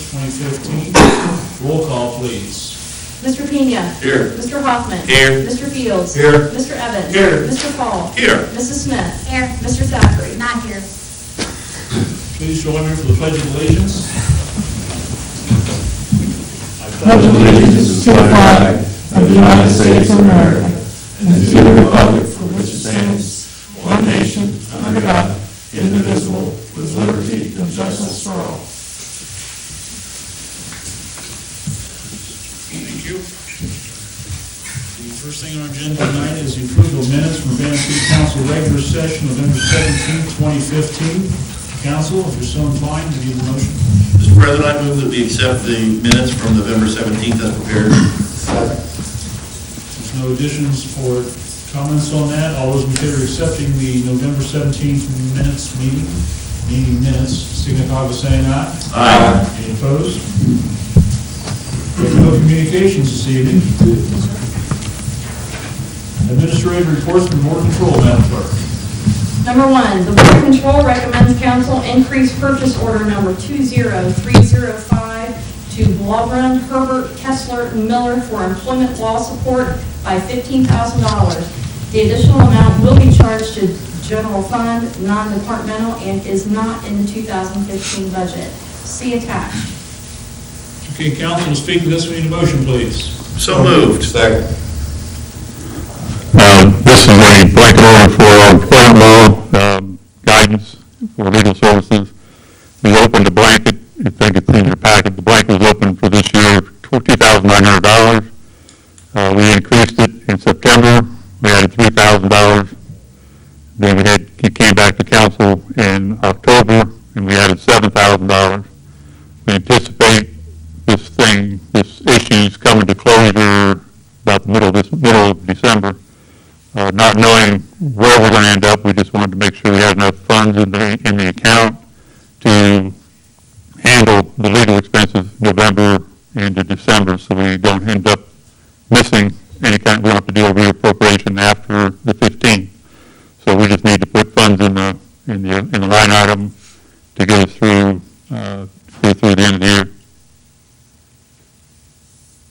2015. Roll call, please. Mr. Pena. Here. Mr. Hoffman. Here. Mr. Fields. Here. Mr. Evans. Here. Mr. Paul. Here. Mrs. Smith. Here. Mr. Zachary. Not here. Please join me for the Pledge of Allegiance. Pledge allegiance to the flag of the United States of America and to the republic for which it stands, one nation, under God, indivisible, with liberty and justice for all. Thank you. The first thing on our agenda tonight is the approval of minutes from Banner City Council regular session, November 17th, 2015. Council, if you're so inclined, to give the motion. Mr. President, I move that we accept the minutes from November 17th as prepared. There's no additions or comments on that. All those in favor of accepting the November 17th meeting minutes, signify by saying aye. Aye. Any opposed? We have no communications this evening. Administrative reports from Board Control, Madam Clerk. Number 1, the Board of Control recommends council increase purchase order number 20305 to Blaubrand, Herbert, Kessler, and Miller for employment law support by $15,000. The additional amount will be charged to general fund, non-departmental, and is not in the 2015 budget. See attached. Okay, council, to speak to this, we need a motion, please. So moved. Second. This is a blanket order for employment law guidance for legal services. We opened the blanket. I think it's in your packet. The blanket was open for this year, $2,900. We increased it in September. We added $3,000. Then it came back to council in October, and we added $7,000. We anticipate this issue's coming to closure about the middle of December. Not knowing where we're going to end up, we just wanted to make sure we had enough funds in the account to handle the legal expenses November into December, so we don't end up missing any kind. We don't have to do a reappropriation after the 15th. So we just need to put funds in the line item to get us through the end of the year.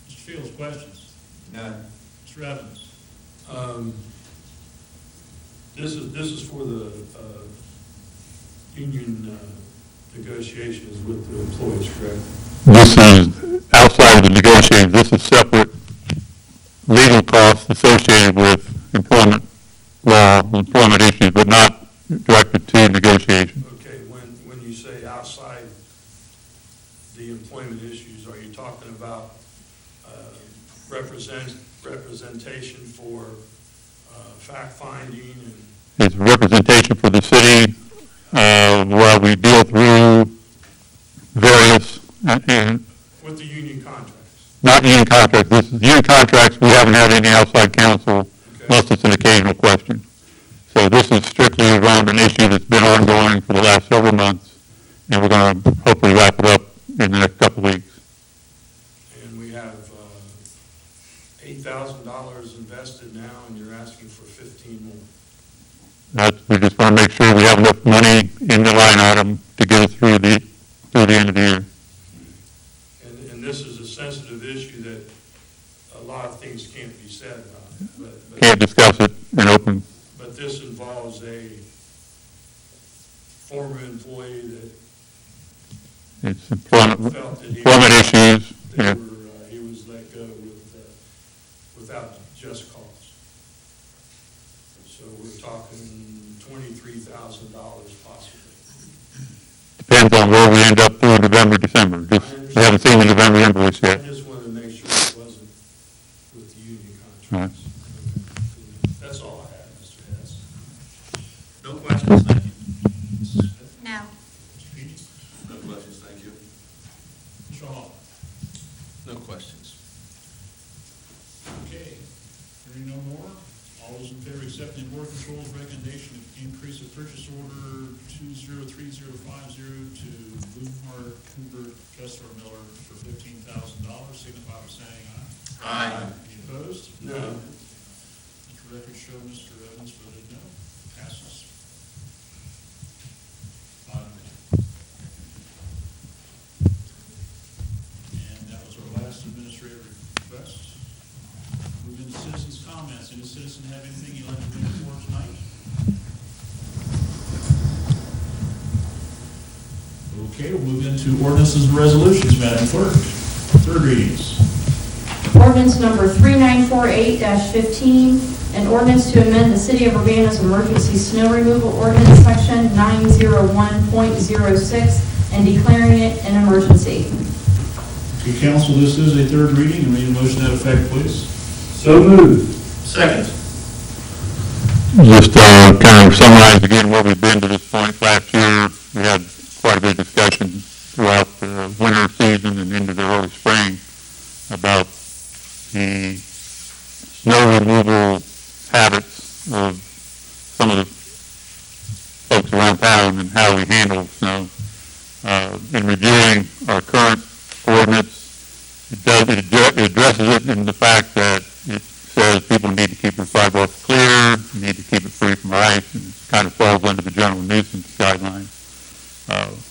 Mr. Fields, questions? None. Mr. Evans? This is for the union negotiations with the employees, correct? This is outside of the negotiations. This is separate legal costs associated with employment law, employment issues, but not directed to negotiations. Okay, when you say outside the employment issues, are you talking about representation for fact-finding and It's representation for the city while we deal through various, with the union contracts? not union contracts. This is union contracts. We haven't had any outside counsel unless it's an occasional question. So this is strictly around an issue that's been ongoing for the last several months, and we're going to hopefully wrap it up in the next couple of weeks. And we have $8,000 invested now, and you're asking for 15 more. We just want to make sure we have enough money in the line item to get us through the end of the year. And this is a sensitive issue that a lot of things can't be said about. But Can't discuss it in open. But this involves a former employee that It's employment felt that issues. Yeah. he was let go without just cause. So we're talking $23,000 possibly. Depends on where we end up through November, December. We haven't seen the November invoice I yet. just wanted to make sure it wasn't with the union contracts. That's all I have, Mr. Hess. No questions, thank you. No. Mr. Peach? No questions, thank you. Mr. Hall? No questions. Okay. Hearing no more, all those in favor accepting the Board of Control's recommendation to increase the purchase order 203050 to Boonhart, Hoover, Kessler, Miller for $15,000, signify by saying aye. Aye. Any opposed? No. Let the record show Mr. Evans voted no. Passes. 5-0. have anything you'd like to bring forward tonight? Okay, we'll move into ordinances and resolutions, Madam Clerk. Third readings. Ordinance number 3948-15, an ordinance to amend the City of Urbana's emergency snow removal ordinance section 901.06 and declaring it an emergency. Okay, council, this is a third reading, and we need a motion to that effect, please. So moved. Second. Just kind of summarize again where we've been to this point. Last year, we had quite a bit of discussion throughout the winter season and into the early spring about the snow removal habits of some of the folks around town and how we handle snow. In reviewing our current ordinance, it addresses it in the fact that it says people need to keep their sidewalks clear, need to keep it free from ice, and it kind of falls under the general nuisance guidelines.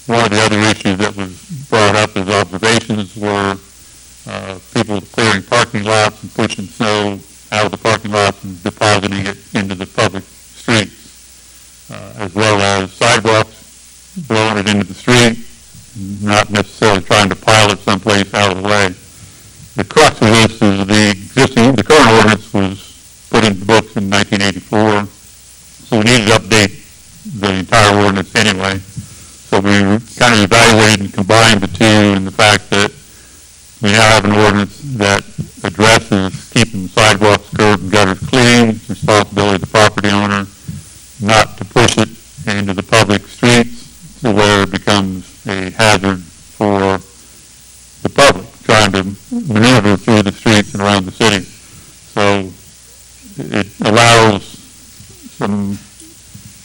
One of the other issues that was brought up as observations were people clearing parking lots and pushing snow out of the parking lots and depositing it into the public streets, as well as sidewalks, blowing it into the street, not necessarily trying to pile it someplace out of the way. The crux of this is the current ordinance was put into the books in 1984, so we needed to update the entire ordinance anyway. So we kind of evaluated and combined the two in the fact that we now have an ordinance that addresses keeping sidewalks, curbs, and gutters clean. It's the responsibility of the property owner not to push it into the public streets to where it becomes a hazard for the public trying to maneuver through the streets and around the city. So it allows some,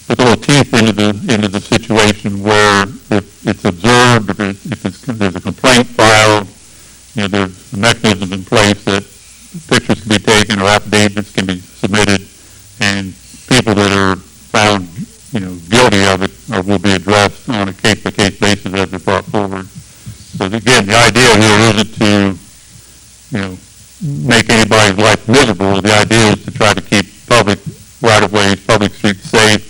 put a little teeth into the situation where if it's observed, there's a complaint filed, there's mechanisms in place that pictures can be taken or affidavits can be submitted, and people that are found, guilty of it will be addressed on a case-by-case basis as they're brought forward. So again, the idea here isn't to, make anybody's life miserable. The idea is to try to keep public right-of-ways, public streets safe,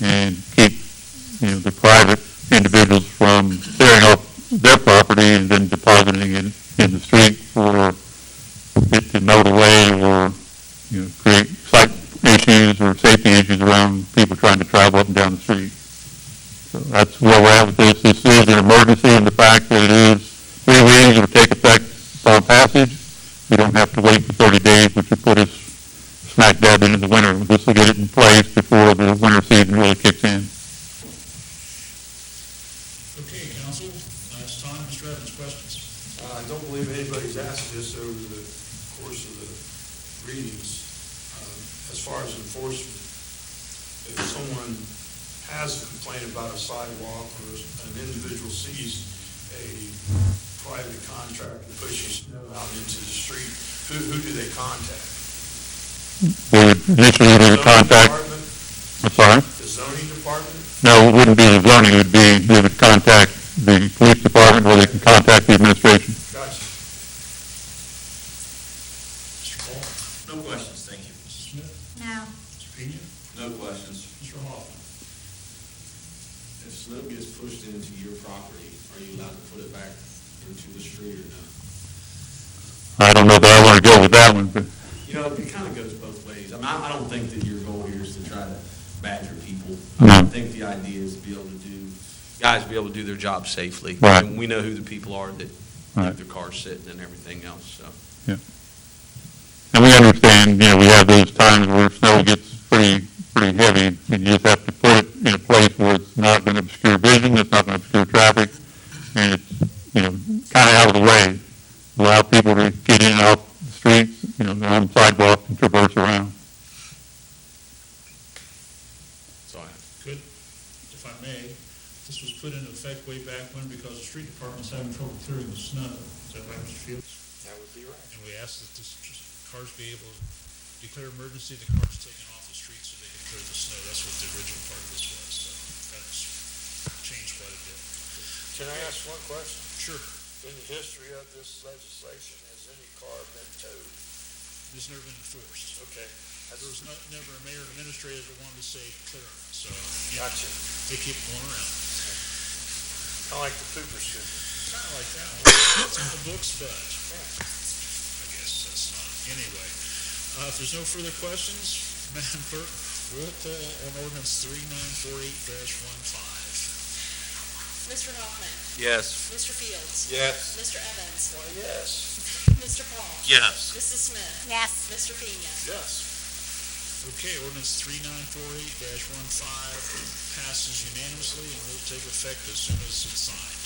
and keep, the private individuals from clearing off their property and then depositing it in the street for it to melt away or, create site issues or safety issues around people trying to travel up and down the street. So that's where we're at with this. This is an emergency in the fact that it is 3 readings. It will take effect upon passage. We don't have to wait for 30 days, which would put us smack dab into the winter. This will get it in place before the winter season really kicks in. Okay, council, last time, Mr. Evans, questions? I don't believe anybody's asked this over the course of the readings. As far as enforcement, if someone has a complaint about a sidewalk or an individual sees a private contractor pushing snow out into the street, who do they contact? We would initially contact, I'm sorry? The zoning department? No, it wouldn't be the zoning. We would contact the police department or they can contact the administration. Gotcha. Mr. Paul? No questions, thank you. Mrs. Smith? No. Mr. Pena? No questions. Mr. Hoffman? If snow gets pushed into your property, are you allowed to put it back into the street or not? I don't know that I want to go with that one, but It kind of goes both ways. I mean, I don't think that your goal here is to try to badger people. No. I think the idea is to be able to guys be able to do their job safely. Right. And we know who the people are that Right. leave their cars sitting and everything else, so. and we understand, we have those times where snow gets pretty heavy, and you just have to put it in a place where it's not going to obscure vision, it's not going to obscure traffic, and it's, kind of out of the way. Allow people to get in and out the streets, on sidewalks and traverse around. So Good. If I may, this was put into effect way back when because the street department's having trouble clearing the snow. Is that right, Mr. Fields? that would be right. And we asked that the cars be able to declare emergency, the cars taken off the street so they can clear the snow. That's what the original part of this was, so that's changed quite a bit. Can I ask one question? Sure. In the history of this legislation, has any car been towed? It's never been enforced. Okay. There was never a mayor or administrator that wanted to say clear, so Gotcha. they keep going around. I like the pooper scooter. Kind of like that one. It's in the books, but I guess that's not. Anyway, if there's no further questions, Madam Clerk, roll call on ordinance 3948-15. Mr. Hoffman? Yes. Mr. Fields? Yes. Mr. Evans? Why, yes. Mr. Paul? Yes. Mrs. Smith? Yes. Mr. Pena? Yes. Okay, ordinance 3948-15 passes unanimously and will take effect as soon as it's signed.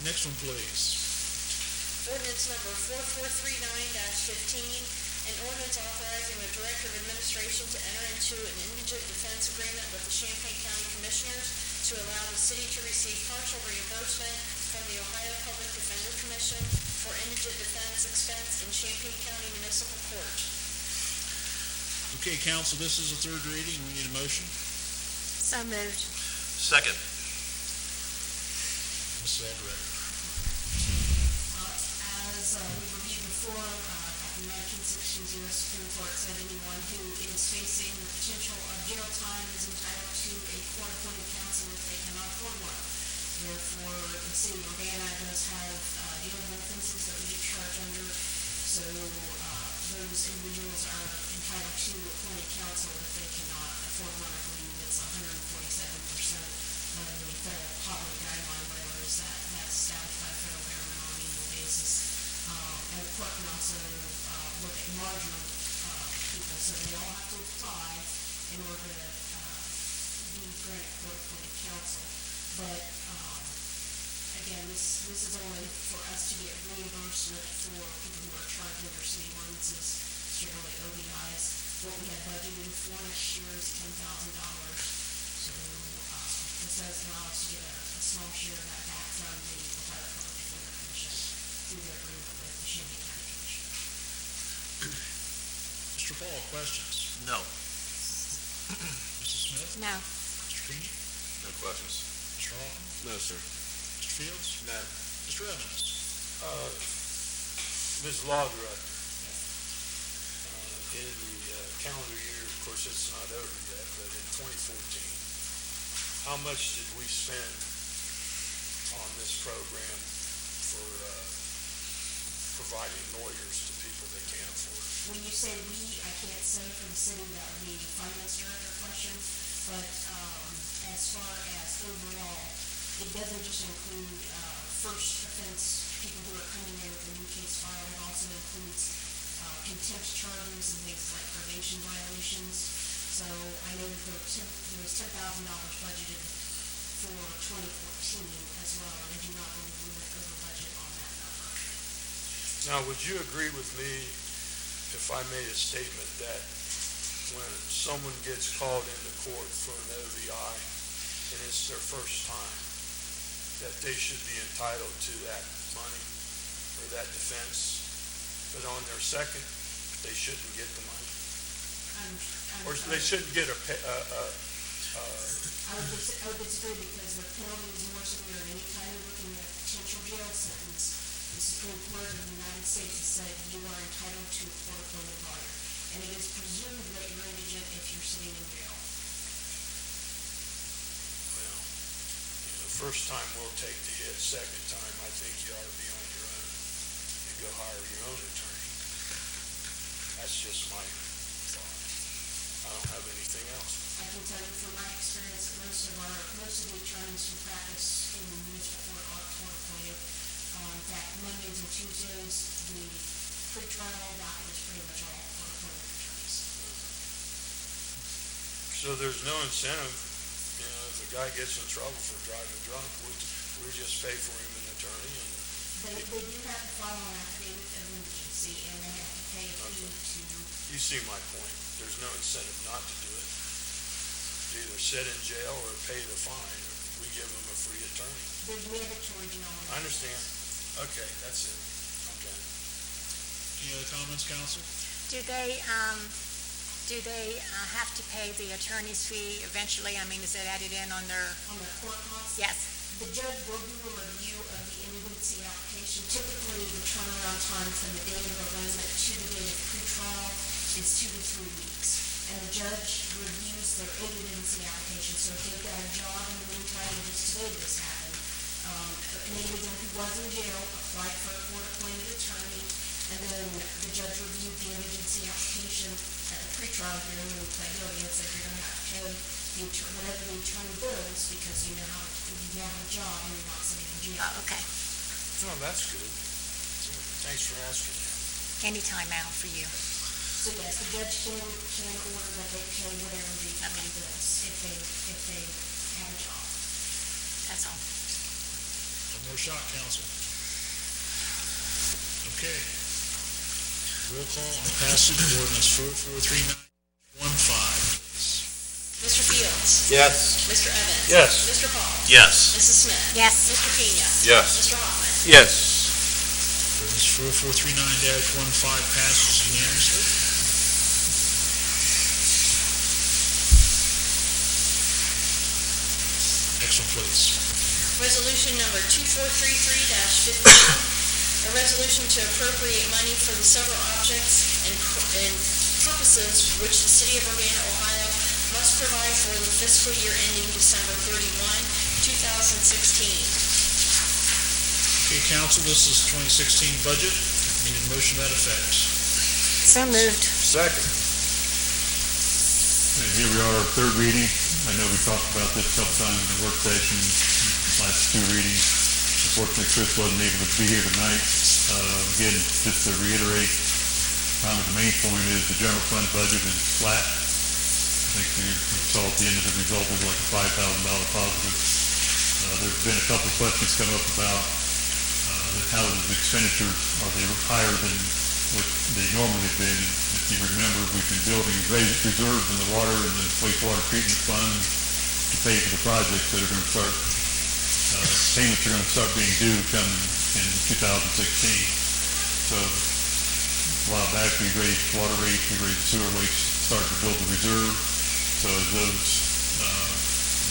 Next one, please. Ordinance number 4439-15, an ordinance authorizing the Director of Administration to enter into an indigent defense agreement with the Champaign County Commissioners to allow the city to receive partial reimbursement from the Ohio Public Defender Commission for indigent defense expense in Champaign County Municipal Court. Okay, council, this is a third reading. We need a motion. So moved. Second. Mrs. Alderette. As we reviewed before, back in 1960s, U.S. Supreme Court said anyone who is facing the potential of jail time is entitled to a court-appointed counsel if they cannot afford one. Therefore, the city of Urbana does have jailable offenses that we get charged under, so those individuals are entitled to appointed counsel if they cannot afford one. I believe it's 147% of the federal poverty guideline, whatever is that's established by the federal government on an annual basis. And the court can also look at marginal people, so they all have to apply in order to be granted court-appointed counsel. But again, this is only for us to get reimbursement for people who are charged under city ordinances, generally OBIs. What we have budgeted for next year is $10,000. So this does allow us to get a small share of that back from the Ohio Public Defender Commission through their agreement with the Champaign County Commission. Mr. Paul, questions? No. Mrs. Smith? No. Mr. Pena? No questions. Mr. Hoffman? No, sir. Mr. Fields? No. Mr. Evans? Ms. Law Director, in the calendar year, of course, it's not over yet, but in 2014, how much did we spend on this program for providing lawyers to people that can't afford? When you say we, I can't say for the city, that would be finance director question, but as far as overall, it doesn't just include first offense, people who are coming in with a new case file. It also includes contempt charges and things like probation violations. So I know that there was $10,000 budgeted for 2014 as well, and I do not believe we went over budget on that number. Now, would you agree with me if I made a statement that when someone gets called into court for an OVI and it's their first time, that they should be entitled to that money or that defense, but on their second, they shouldn't get the money? Or they shouldn't get a I would disagree because the penalty is more severe than any time you're looking at a potential jail sentence. The Supreme Court of the United States has said you are entitled to a court-appointed lawyer, and it is presumed that you're indigent if you're sitting in jail. well, first time we'll take the hit, second time I think you ought to be on your own and go hire your own attorney. That's just my thought. I don't have anything else. I can tell you from my experience that most of the attorneys who practice in the municipal court are court-appointed. In fact, Mondays and Tuesdays, the pretrial docket is pretty much all court-appointed attorneys. So there's no incentive, if a guy gets in trouble for driving drunk, we just pay for him an attorney and. They do have to file an affidavit of indigency, and they have to pay a fee to. You see my point. There's no incentive not to do it. Either sit in jail or pay the fine. We give them a free attorney. There's mandatory jail. I understand. Okay, that's it. I'm done. Any other comments, council? Do they have to pay the attorney's fee eventually? I mean, is it added in on their? On the court costs? Yes. The judge will do a review of the indigency application. Typically, the turnaround time from the date of arraignment to the date of pretrial it's 2 to 3 weeks. And the judge reviews their agency application, so if they've got a job in the meantime, and just today this happened, an individual who was in jail applied for a court-appointed attorney, and then the judge reviewed the agency application at the pretrial hearing and pled guilty and said you're going to have to pay whatever the attorney bills because you now have a job and you're not sitting in jail. Oh, okay. No, that's good. Thanks for asking that. Anytime, Al, for you. So yes, the judge can order that they pay whatever the attorney bills if they have a job. That's all. No more shot, council. Okay. Roll call on the passage of ordinance 443915. Mr. Fields. Yes. Mr. Evans. Yes. Mr. Paul. Yes. Mrs. Smith. Yes. Mr. Pena. Yes. Mr. Hoffman. Yes. Ordinance 4439-15 passes unanimously. Next one, please. Resolution number 2433-15, a resolution to appropriate money for the several objects and purposes which the city of Urbana, Ohio must provide for the fiscal year ending December 31, 2016. Okay, council, this is 2016 budget. Need a motion to that effect. So moved. Second. And here we are, our third reading. I know we talked about this a couple times in the work session, last two readings. Unfortunately, Chris wasn't able to be here tonight. Again, just to reiterate, kind of the main point is the general fund budget is flat. I think we saw at the end of the result was like a $5,000 positive. There's been a couple of questions come up about how the expenditures, are they higher than what they normally have been? If you remember, we've been building reserves in the water and the wastewater treatment funds to pay for the projects that are going to start, payments are going to start being due coming in 2016. So a while back we raised water rates, we raised sewer rates, started to build the reserve. So as those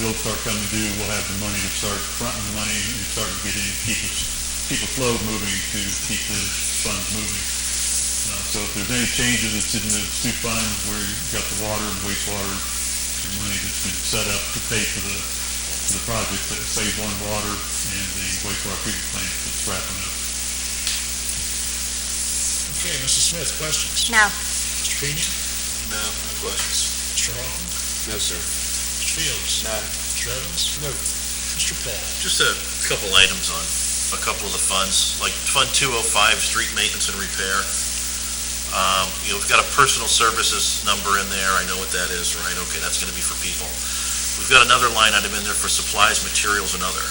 bills start coming due, we'll have the money to start fronting the money and start getting, keep the flow moving to keep the funds moving. So if there's any changes, it's in those two funds where you've got the water and wastewater, the money that's been set up to pay for the project that phase one water and the wastewater treatment plant that's wrapping up. Okay, Mrs. Smith, questions? No. Mr. Pena? No, no questions. Mr. Hoffman? No, sir. Mr. Fields? None. Mr. Evans? No. Mr. Paul? Just a couple items on a couple of the funds, like Fund 205, street maintenance and repair. We've got a personal services number in there. I know what that is, right? Okay, that's going to be for people. We've got another line item in there for supplies, materials, and other.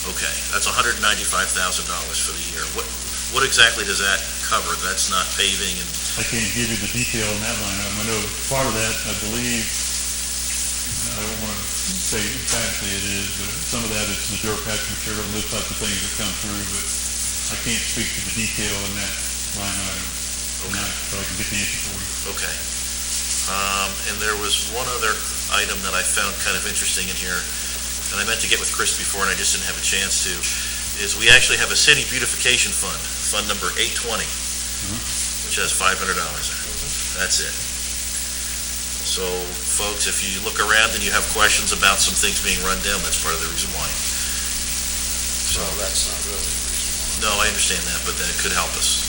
Okay, that's $195,000 for the year. What exactly does that cover? That's not paving and... I can't give you the detail on that line item. I know part of that, I believe, I don't want to say exactly it is, but some of that is the dirt patch material and those types of things that come through, but I can't speak to the detail in that line item. Okay. So I can get the answer for you. Okay. And there was one other item that I found kind of interesting in here, and I meant to get with Chris before, and I just didn't have a chance to, is we actually have a city beautification fund, fund number 820, which has $500 in it. That's it. So, folks, if you look around and you have questions about some things being run down, that's part of the reason why. So that's not really the reason why. No, I understand that, but that could help us.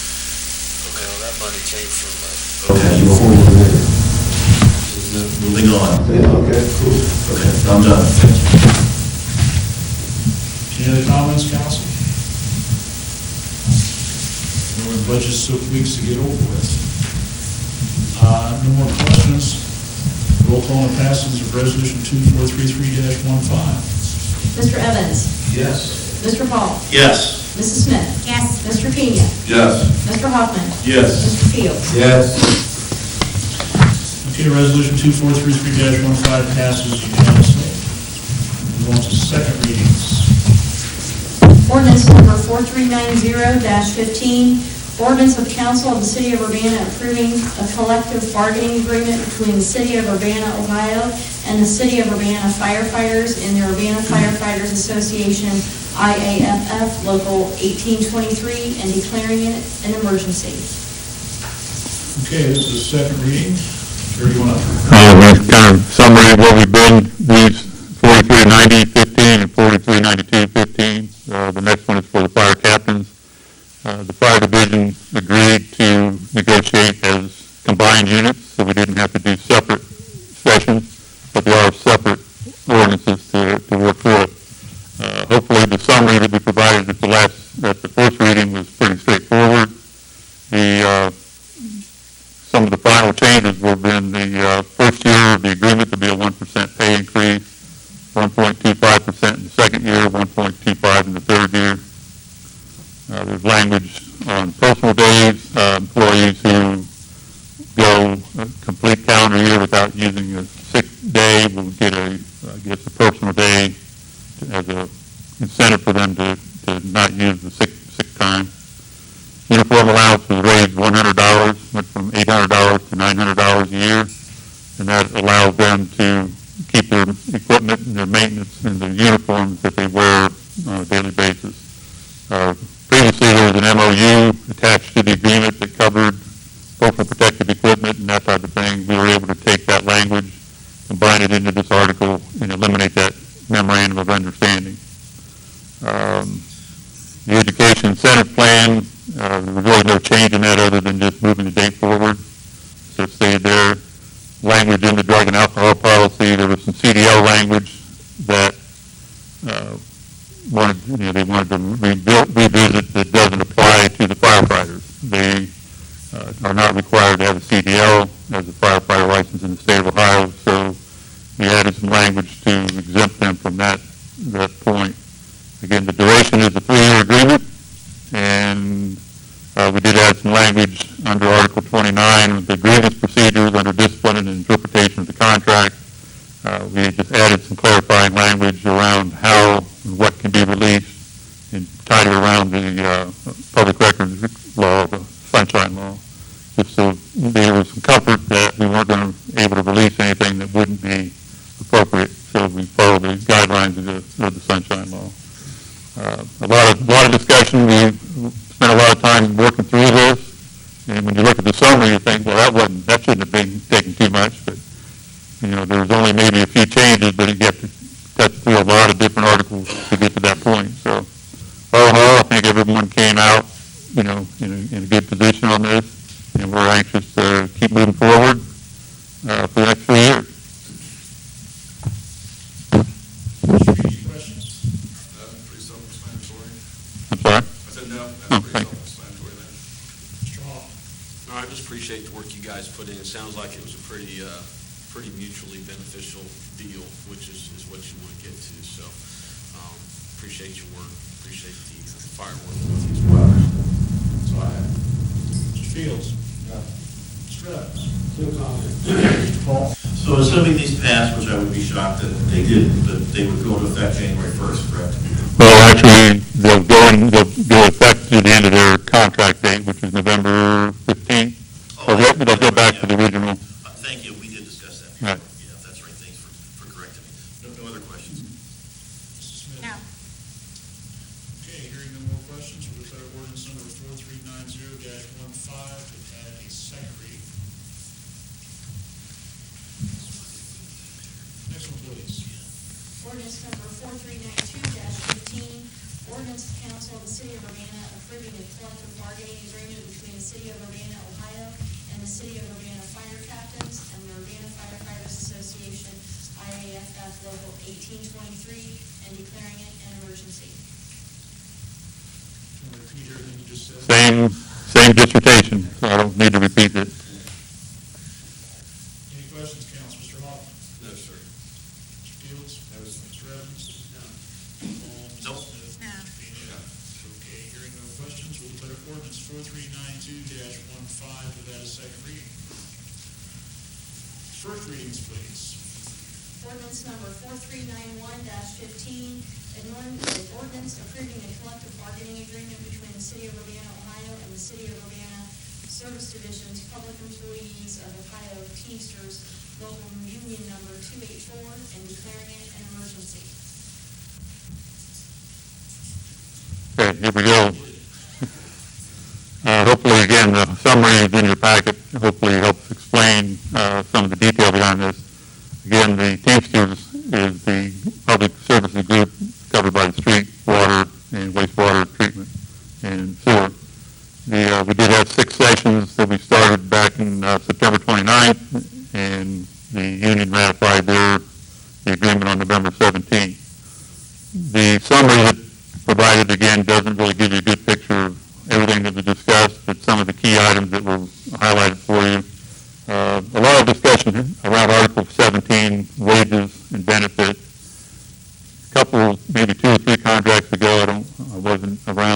Well, that money came from, Okay. Moving on. Okay, cool. Okay, I'm done. Any other comments, council? The budget's so weeks to get over with. No more questions. Roll call on the passage of resolution 2433-15. Mr. Evans? yes. Mr. Paul? Yes. Mrs. Smith? Yes. Mr. Pena? Yes. Mr. Hoffman? Yes. Mr. Fields? Yes. Okay, resolution 2433-15 passes unanimously. Move on to second readings. Ordinance number 4390-15, ordinance of council of the city of Urbana approving a collective bargaining agreement between the city of Urbana, Ohio, and the city of Urbana firefighters in the Urbana Firefighters Association, IAFF, Local 1823, and declaring it an emergency. Okay, this is the second reading. Jerry, you want to? Kind of summary of what we've been, these 4390-15 and 4392-15. The next one is for the fire captains. The fire division agreed to negotiate as combined units, so we didn't have to do separate sessions, but there are separate ordinances to work through it. Hopefully the summary that we provided at the first reading was pretty straightforward. Some of the final changes will be in the first year of the agreement to be a 1% pay increase, 1.25% in the second year, 1.25% in the third year. There's language on personal days, employees who go a complete calendar year without using a sick day will get a personal day as a incentive for them to not use the sick time. Uniform allowance was raised $100, went from $800 to $900 a year, and that allows them to keep their equipment and their maintenance and their uniforms that they wear on a daily basis. Previously, there was an MOU attached to the agreement that covered personal protective equipment and that type of thing. We were able to take that language, combine it into this article, and eliminate that memorandum of understanding. The education incentive plan, there was really no change in that other than just moving the date forward. So it stayed there. Language in the drug and alcohol policy, there was some CDL language that they wanted to revisit that doesn't apply to the firefighters. They are not required to have a CDL as a firefighter license in the state of Ohio, so we added some language to exempt them from that point. Again, the duration is a 3-year agreement, and we did add some language under Article 29, the grievance procedures under discipline and interpretation of the contract. We just added some clarifying language around how and what can be released and tied it around the public records law, the sunshine law, just so there was some comfort that we weren't going to be able to release anything that wouldn't be appropriate. So we followed the guidelines of the sunshine law. A lot of discussion. We spent a lot of time working through this, and when you look at the summary, you think, well, that shouldn't have been taking too much, but there was only maybe a few changes, but you get to touch through a lot of different articles to get to that point. So all in all, I think everyone came out, in a good position on this, and we're anxious to keep moving forward for the next 3 years. Pretty self-explanatory. I'm sorry? I said no, Oh, that's pretty thank you. self-explanatory then. Mr. Hall? No, I just appreciate the work you guys put in. It sounds like it was a pretty mutually beneficial deal, which is what you want to get to. So, appreciate your work. Appreciate the fire work with you as well. That's all I have. Mr. Fields? Mr. Evans? Mr. Paul? So assuming these pass, which I would be shocked that they did, but they would go into effect January 1st, correct? Well, actually, they'll go effect to the end of their contract date, which is November 15th. Oh, They'll go back to the original. Thank you, we did discuss that before. Right. Yeah, that's right, thanks for correcting me. No other questions? Mrs. Smith? No. Okay, hearing no more questions, we'll declare ordinance number 4390-15 to add a second reading. Next one, please. Ordinance number 4392-15, ordinance to council of the city of Urbana approving a collective bargaining agreement between the city of Urbana, Ohio, and the city of Urbana Fire Captains and the Urbana Firefighters Association, IAFF Local 1823, and declaring it an emergency. Can you repeat everything you just said? Same dissertation, so I don't need to repeat it. Any questions, council? Mr. Hall? No, sir. Mr. Fields? No, sir. Mr. Evans? No. Nope. Smith? No. Okay, hearing no questions, we'll declare ordinance 4392-15 to add a second reading. First readings, please. Ordinance number 4391-15, an ordinance approving a collective bargaining agreement between the city of Urbana, Ohio, and the city of Urbana Service Division's Public Employees of Ohio Teamsters Local Union Number 284, and declaring it an emergency. Okay, here we go. Hopefully, again, the summary is in your packet. Hopefully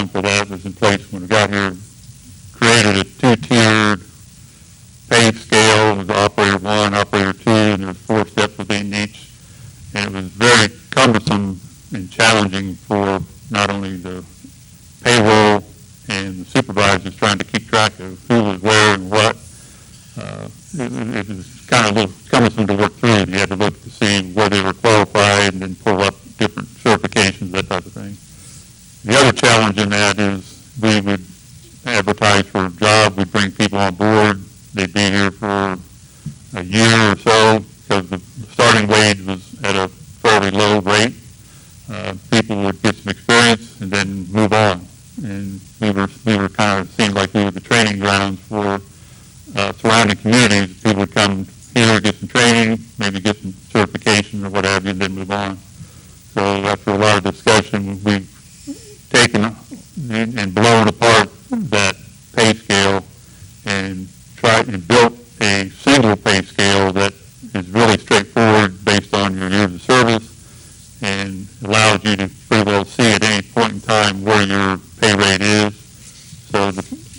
background for that was in place when we got here, created a two-tiered pay scale. It was operator 1, operator 2, and there was 4 steps within each. And it was very cumbersome and challenging for not only the payroll and the supervisors trying to keep track of who was where and what. It was kind of a little cumbersome to work through. You had to look to see where they were qualified and then pull up different certifications, that type of thing. The other challenge in that is we would advertise for a job. We'd bring people on board. They'd be here for a year or so because the starting wage was at a fairly low rate. People would get some experience and then move on. And we were kind of seemed like we were the training grounds for surrounding communities. People would come here, get some training, maybe get some certification or what have you, and then move on. So after a lot of discussion, we've taken and blown apart that pay scale and tried and built a single pay scale that is really straightforward based on your years of service and allows you to pretty well see at any point in time where your pay rate is. So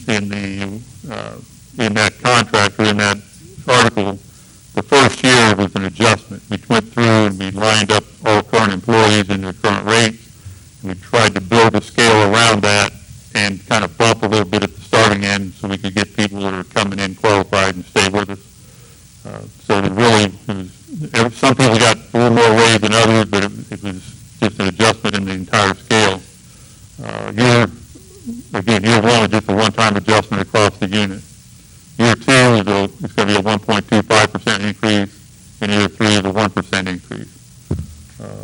in that contract or in that article, the first year was an adjustment. We went through and we lined up all current employees and their current rates. We tried to build a scale around that and kind of bump a little bit at the starting end so we could get people that are coming in qualified and stay with us. So it really was, some people got a little more raise than others, but it was just an adjustment in the entire scale. Year 1 was just a one-time adjustment across the unit. Year 2 is going to be a 1.25% increase, and year 3 is a 1% increase.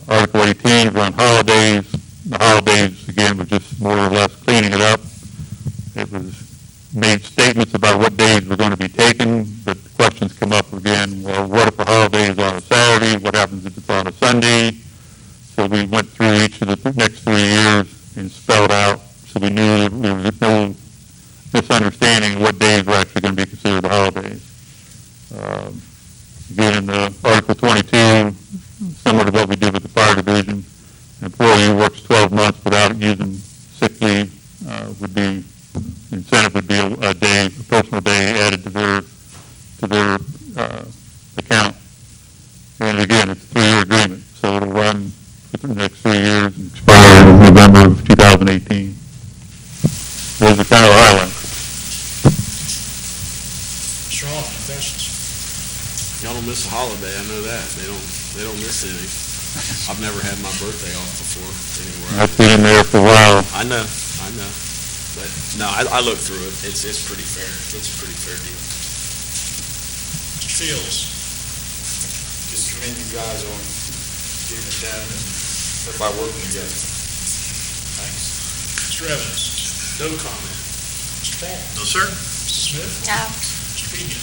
Article 18 is on holidays. The holidays, again, was just more or less cleaning it up. It was made statements about what days were going to be taken, but the questions come up again, well, what if a holiday is on a Saturday? What happens if it's on a Sunday? So we went through each of the next 3 years and spelled out so we knew there was no misunderstanding of what days were actually going to be considered the holidays. Again, in the Article 22, similar to what we did with the fire division, an employee who works 12 months without using sick leave would be, incentive would be a day, a personal day added to their account. And again, it's a 3-year agreement, so it'll run for the next 3 years and expire in November of 2018. Those are kind of highlights. Mr. Hoffman, questions? Y'all don't miss a holiday, I know that. They don't miss any. I've never had my birthday off before anywhere. I've been in there for a while. I know. But no, I looked through it. It's pretty fair. It's a pretty fair deal. Mr. Fields? Just commend you guys on getting it done and everybody working together. Thanks. Mr. Evans? No comment. Mr. Paul? No, sir? Mrs. Smith? No. Mr. Pena?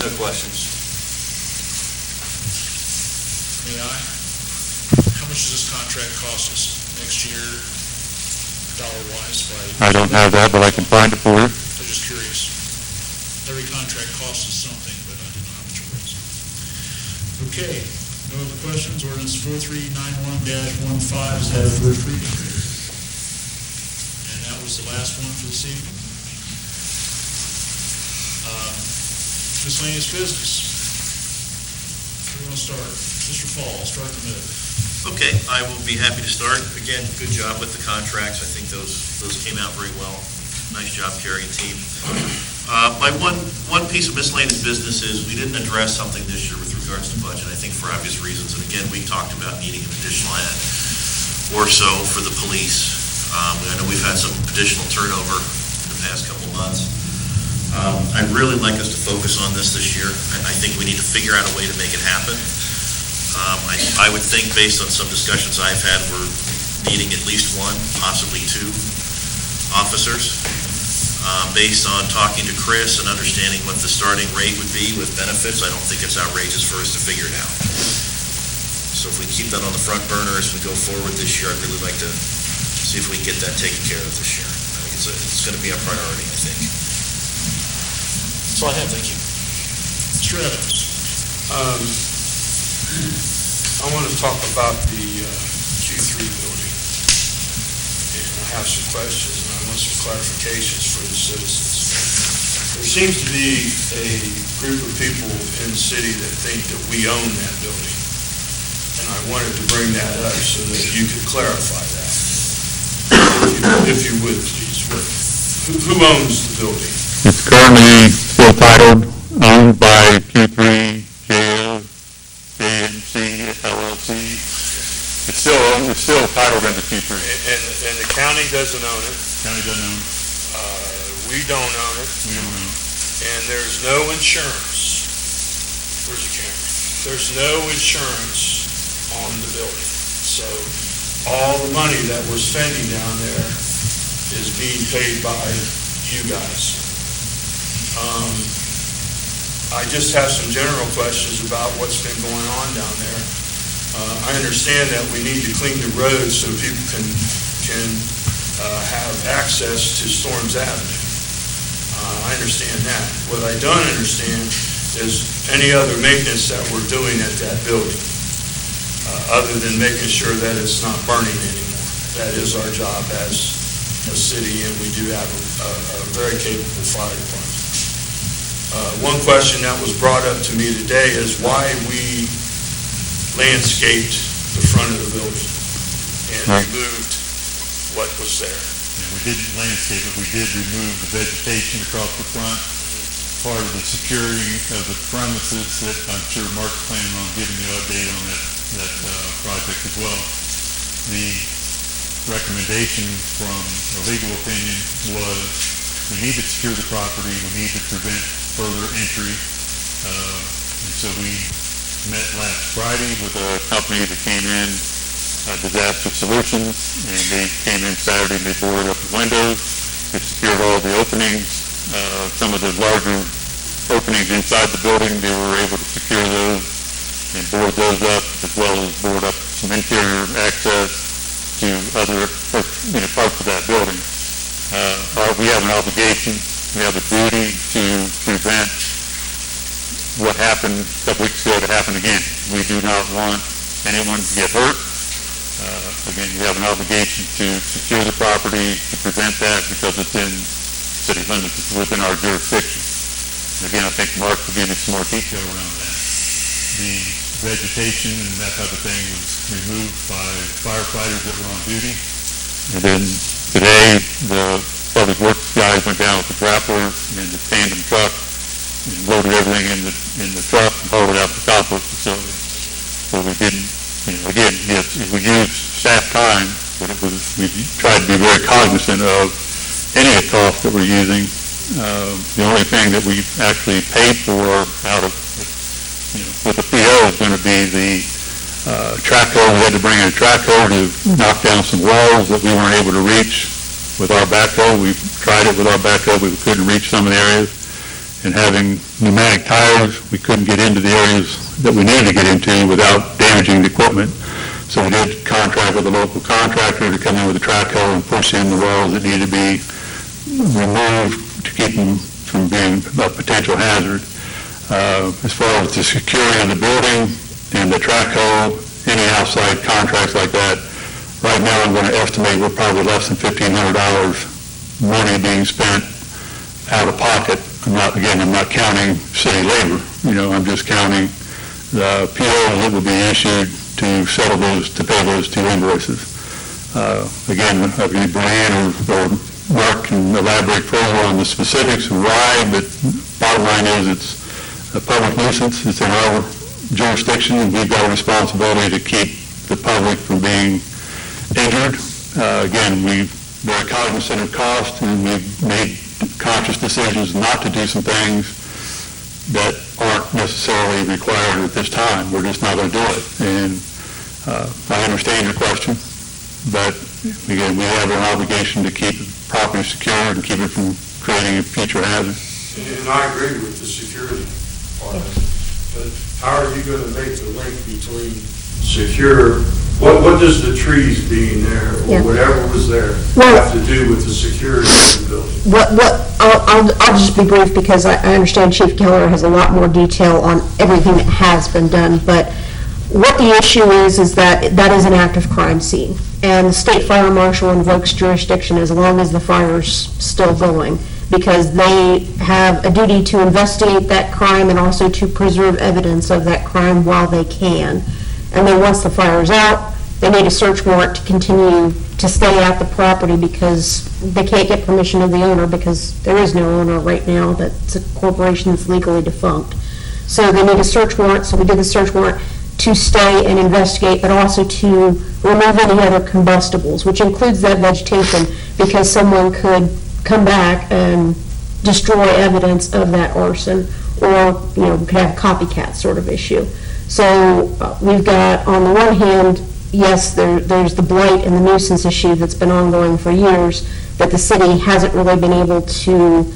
No questions. May I? How much does this contract cost us next year, dollar-wise? I don't have that, but I can find it for you. I'm just curious. Every contract costs us something, but I didn't know how much it was. Okay, no other questions? Ordinance 4391-15 is that a first reading? And that was the last one for this evening. Miscellaneous business. Where do you want to start? Mr. Fall, start in the middle. Okay, I will be happy to start. Again, good job with the contracts. I think those came out very well. Nice job, Carrie and team. My one piece of miscellaneous business is we didn't address something this year with regards to budget, I think for obvious reasons. And again, we talked about needing an additional ad or so for the police. I know we've had some additional turnover in the past couple of months. I'd really like us to focus on this year. I think we need to figure out a way to make it happen. I would think, based on some discussions I've had, we're needing at least 1, possibly 2 officers. Based on talking to Chris and understanding what the starting rate would be with benefits, I don't think it's outrageous for us to figure it out. So if we keep that on the front burner as we go forward this year, I'd really like to see if we can get that taken care of this year. I think it's going to be a priority, I think. That's all I have, thank you. Mr. Evans? I want to talk about the Q3 building. And I have some questions, and I want some clarifications for the citizens. There seems to be a group of people in the city that think that we own that building. And I wanted to bring that up so that you could clarify that. If you would, please. Who owns the building? It's currently still titled, owned by Q3 JNC LLC. It's still titled into Q3. And the county doesn't own it. County doesn't own it. We don't own it. We don't own it. And there's no insurance. Where's the camera? There's no insurance on the building. So all the money that we're spending down there is being paid by you guys. I just have some general questions about what's been going on down there. I understand that we need to clean the roads so people can have access to Storms Avenue. I understand that. What I don't understand is any other maintenance that we're doing at that building, other than making sure that it's not burning anymore. That is our job as a city, and we do have a very capable fire department. One question that was brought up to me today is why we landscaped the front of the building and removed what was there. We didn't landscape it, we did remove the vegetation across the front, part of the security of the premises that I'm sure Mark's planning on giving you an update on that project as well. The recommendation from a legal opinion was we need to secure the property, we need to prevent further entry, and so we met last Friday with a company that came in, Disaster Solutions, and they came in Saturday and they boarded up the windows, they secured all the openings, some of the larger openings inside the building, they were able to secure those and board those up, as well as board up some interior access to other parts of that building. We have an obligation, we have a duty to prevent what happened a couple weeks ago to happen again. We do not want anyone to get hurt. Again, we have an obligation to secure the property, to prevent that because it's in city limits, it's within our jurisdiction. And again, I think Mark will give you some more detail around that. The vegetation and that type of thing was removed by firefighters that were on duty. And then today, the public works guys went down with the grappler and the tandem truck and loaded everything in the truck and hauled it out the compost facility. So we didn't, again, yes, we used staff time, but we tried to be very cognizant of any of the costs that we're using. The only thing that we actually paid for out of, with the PO is going to be the track hoe. We had to bring in a track hoe to knock down some walls that we weren't able to reach with our backhoe. We tried it with our backhoe, but we couldn't reach some of the areas. And having pneumatic tires, we couldn't get into the areas that we needed to get into without damaging the equipment. So we did contract with a local contractor to come in with a track hoe and push in the walls that needed to be removed to keep them from being a potential hazard. As far as the security of the building and the track hoe, any outside contracts like that, right now I'm going to estimate we're probably less than $1,500 money being spent out of pocket. I'm not counting city labor. I'm just counting the POs that will be issued to settle those, to pay those two invoices. Again, I believe Brian or Mark can elaborate further on the specifics of why, but bottom line is it's a public nuisance. It's in our jurisdiction, and we've got a responsibility to keep the public from being injured. Again, we're very cognizant of cost, and we've made conscious decisions not to do some things that aren't necessarily required at this time. We're just not going to do it. And I understand your question, but again, we have an obligation to keep the property secure and keep it from creating a future hazard. And I agree with the security part of it, but how are you going to make the link between secure, what does the trees being there or whatever was there have to do with the security of the building? I'll just be brief because I understand Chief Keller has a lot more detail on everything that has been done, but what the issue is that that is an active crime scene. And the state fire marshal invokes jurisdiction as long as the fire's still going, because they have a duty to investigate that crime and also to preserve evidence of that crime while they can. And then once the fire's out, they need a search warrant to continue to stay at the property because they can't get permission of the owner because there is no owner right now. That's a corporation that's legally defunct. So they need a search warrant, so we did the search warrant to stay and investigate, but also to remove any other combustibles, which includes that vegetation, because someone could come back and destroy evidence of that arson, or, you know, we could have a copycat sort of issue. So we've got, on the one hand, yes, there's the blight and the nuisance issue that's been ongoing for years that the city hasn't really been able to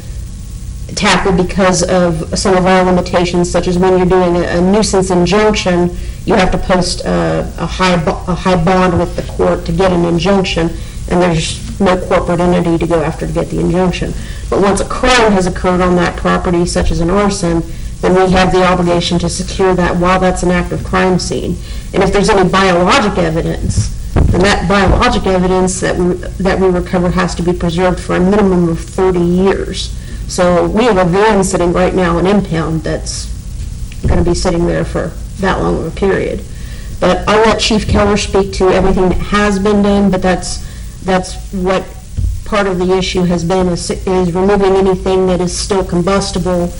tackle because of some of our limitations, such as when you're doing a nuisance injunction, you have to post a high bond with the court to get an injunction, and there's no corporate entity to go after to get the injunction. But once a crime has occurred on that property, such as an arson, then we have the obligation to secure that while that's an active crime scene. And if there's any biologic evidence, then that biologic evidence that we recover has to be preserved for a minimum of 30 years. So we have a van sitting right now in impound that's going to be sitting there for that long of a period. But I'll let Chief Keller speak to everything that has been done, but that's what part of the issue has been, is removing anything that is still combustible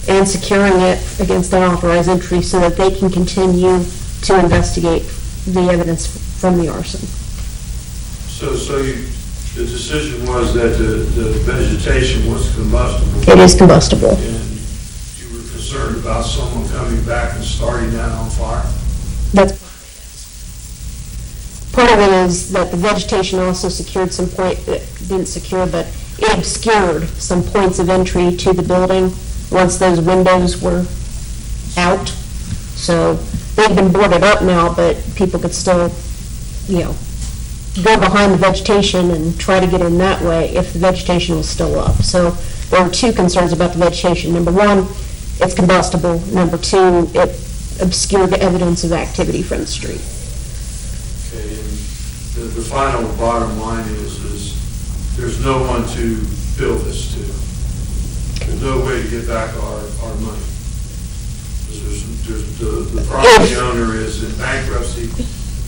and securing it against unauthorized entry so that they can continue to investigate the evidence from the arson. So the decision was that the vegetation was combustible? It is combustible. And you were concerned about someone coming back and starting that on fire? That's part of it is that the vegetation also secured some didn't secure, but it obscured some points of entry to the building once those windows were out. So they've been boarded up now, but people could still, you know, go behind the vegetation and try to get in that way if the vegetation was still up. So there were two concerns about the vegetation. Number one, it's combustible. Number two, it obscured the evidence of activity from the street. Okay, and the final bottom line is there's no one to bill this to. There's no way to get back our money. The property owner is in bankruptcy,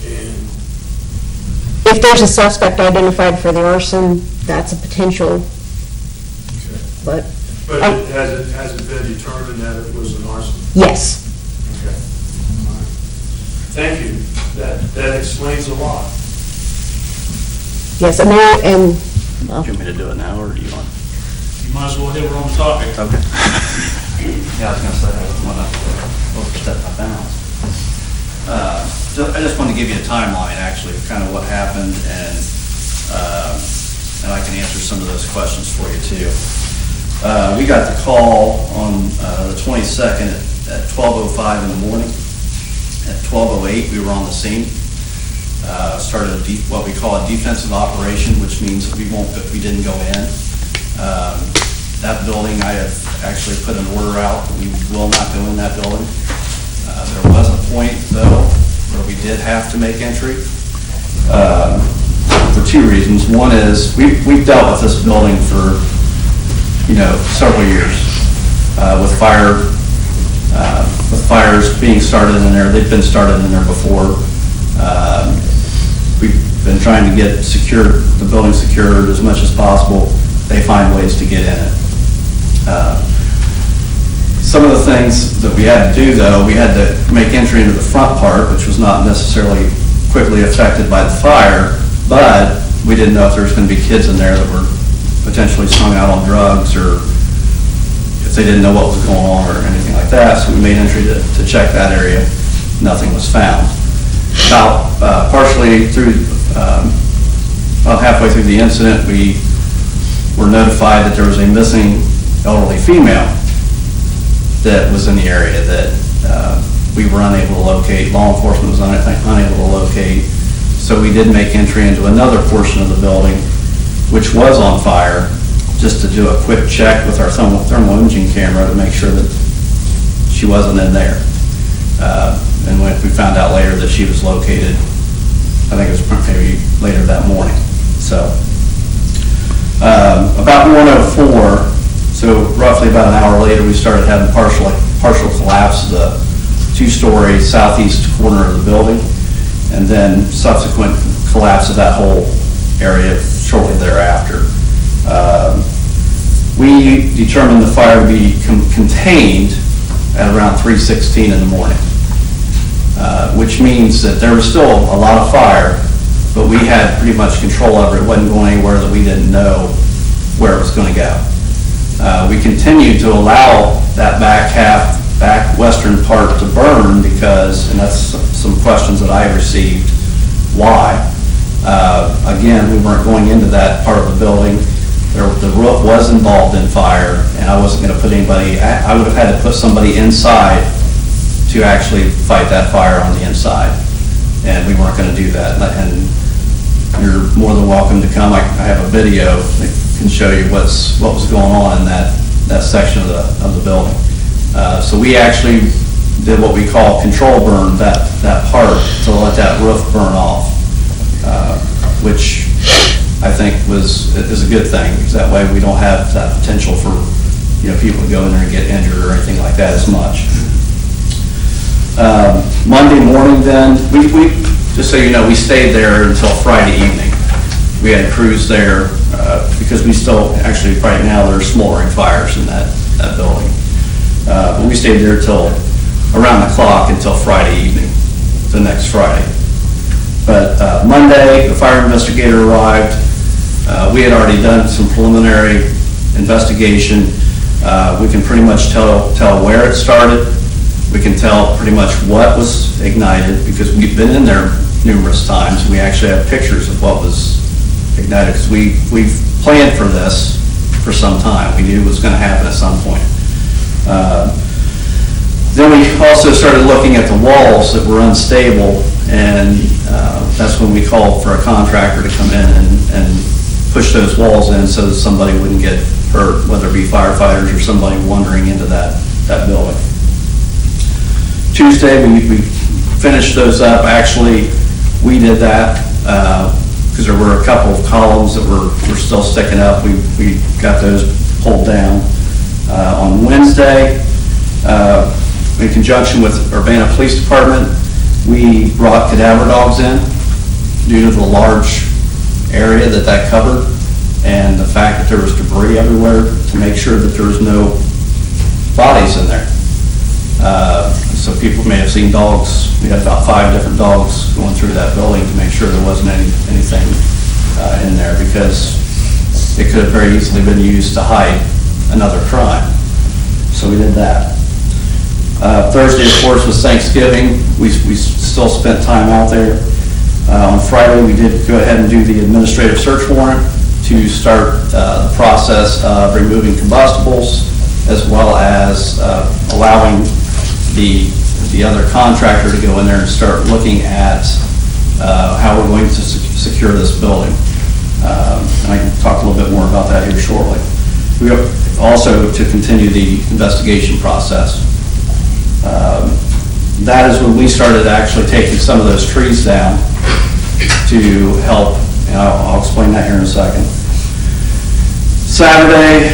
and if there's a suspect identified for the arson, that's a potential. okay. But it hasn't been determined that it was an arson? yes. Okay. All right. Thank you. That explains a lot. Yes, and well, Do you want me to do it now, or do you want? You might as well hit, we're on the topic. Okay. Yeah, I was gonna say, I don't want to overstep my bounds. I just want to give you a timeline, actually, of kind of what happened, and I can answer some of those questions for you, too. We got the call on the 22nd at 12:05 in the morning. At 12:08, we were on the scene. Started what we call a defensive operation, which means we didn't go in. That building, I have actually put an order out that we will not go in that building. There was a point, though, where we did have to make entry for two reasons. One is we've dealt with this building for, several years with fires being started in there. They've been started in there before. We've been trying to get the building secured as much as possible. They find ways to get in it. Some of the things that we had to do, though, we had to make entry into the front part, which was not necessarily quickly affected by the fire, but we didn't know if there was going to be kids in there that were potentially strung out on drugs, or if they didn't know what was going on or anything like that. So we made entry to check that area. Nothing was found. About partially through, about halfway through the incident, we were notified that there was a missing elderly female that was in the area that we were unable to locate. Law enforcement was unable to locate. So we did make entry into another portion of the building, which was on fire, just to do a quick check with our thermal imaging camera to make sure that she wasn't in there. and we found out later that she was located, I think it was maybe later that morning. So about 1:04, so roughly about an hour later, we started having partial collapse of the two-story southeast corner of the building, and then subsequent collapse of that whole area shortly thereafter. We determined the fire to be contained at around 3:16 in the morning, which means that there was still a lot of fire, but we had pretty much control over it. It wasn't going anywhere that we didn't know where it was going to go. We continued to allow that back western part to burn because, and that's some questions that I received, why? Again, we weren't going into that part of the building. The roof was involved in fire, and I wasn't going to put anybody, I would have had to put somebody inside to actually fight that fire on the inside, and we weren't going to do that. And you're more than welcome to come. I have a video that can show you what was going on in that section of the building. So we actually did what we call control burn, that part, to let that roof burn off, which I think is a good thing, because that way we don't have that potential for people to go in there and get injured or anything like that as much. Monday morning then, we just so you know, we stayed there until Friday evening. We had crews there because we still, actually right now there's smoldering fires in that building. But we stayed there till around the clock until Friday evening, the next Friday. But Monday, the fire investigator arrived. We had already done some preliminary investigation. We can pretty much tell where it started. We can tell pretty much what was ignited because we've been in there numerous times. We actually have pictures of what was ignited because we've planned for this for some time. We knew it was going to happen at some point. Then we also started looking at the walls that were unstable, and that's when we called for a contractor to come in and push those walls in so that somebody wouldn't get hurt, whether it be firefighters or somebody wandering into that building. Tuesday, we finished those up. Actually, we did that because there were a couple of columns that were still sticking up. We got those pulled down. On Wednesday, in conjunction with Urbana Police Department, we brought cadaver dogs in due to the large area that covered and the fact that there was debris everywhere to make sure that there was no bodies in there. So people may have seen dogs. We had about 5 different dogs going through that building to make sure there wasn't anything in there, because it could have very easily been used to hide another crime. So we did that. Thursday, of course, was Thanksgiving. We still spent time out there. On Friday, we did go ahead and do the administrative search warrant to start the process of removing combustibles, as well as allowing the other contractor to go in there and start looking at how we're going to secure this building. And I can talk a little bit more about that here shortly. We also to continue the investigation process. That is when we started actually taking some of those trees down to help, and I'll explain that here in a second. Saturday,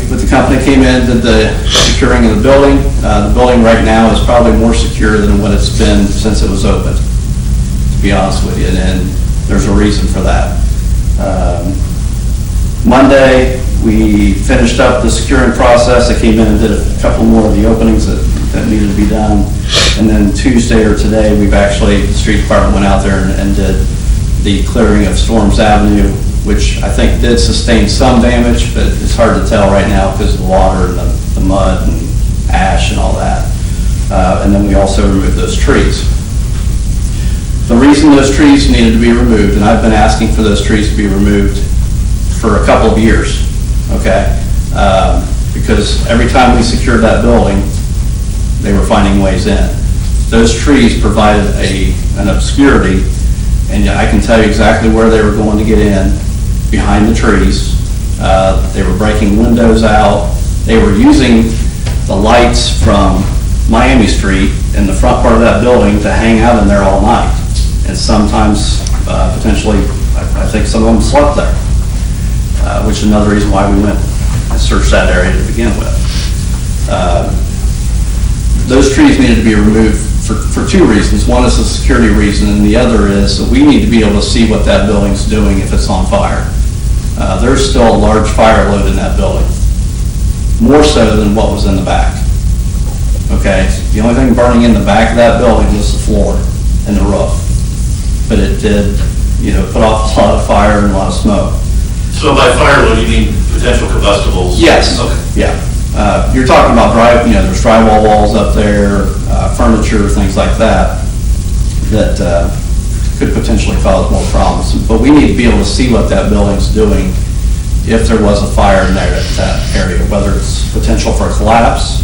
with the company came in, did the securing of the building. The building right now is probably more secure than what it's been since it was opened, to be honest with you, and there's a reason for that. Monday, we finished up the securing process. I came in and did a couple more of the openings that needed to be done. And then Tuesday or today, the street department went out there and did the clearing of Storms Avenue, which I think did sustain some damage, but it's hard to tell right now because of the water and the mud and ash and all that. And then we also removed those trees. The reason those trees needed to be removed, and I've been asking for those trees to be removed for a couple of years, okay? Because every time we secured that building, they were finding ways in. Those trees provided an obscurity, and I can tell you exactly where they were going to get in, behind the trees. They were breaking windows out. They were using the lights from Miami Street in the front part of that building to hang out in there all night. And sometimes, potentially, I think some of them slept there, which is another reason why we went and searched that area to begin with. Those trees needed to be removed for two reasons. One is a security reason, and the other is that we need to be able to see what that building's doing if it's on fire. There's still a large fire load in that building, more so than what was in the back. Okay, the only thing burning in the back of that building was the floor and the roof. But it did, put off a lot of fire and a lot of smoke. So by fire load, you mean potential combustibles? Yes. Okay. Yeah. You're talking about there's drywall walls up there, furniture, things like that, that could potentially cause more problems. But we need to be able to see what that building's doing if there was a fire in there at that area, whether it's potential for collapse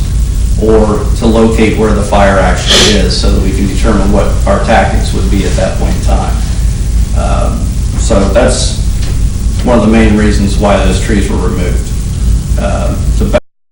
or to locate where the fire actually is so that we can determine what our tactics would be at that point in time. So that's one of the main reasons why those trees were removed.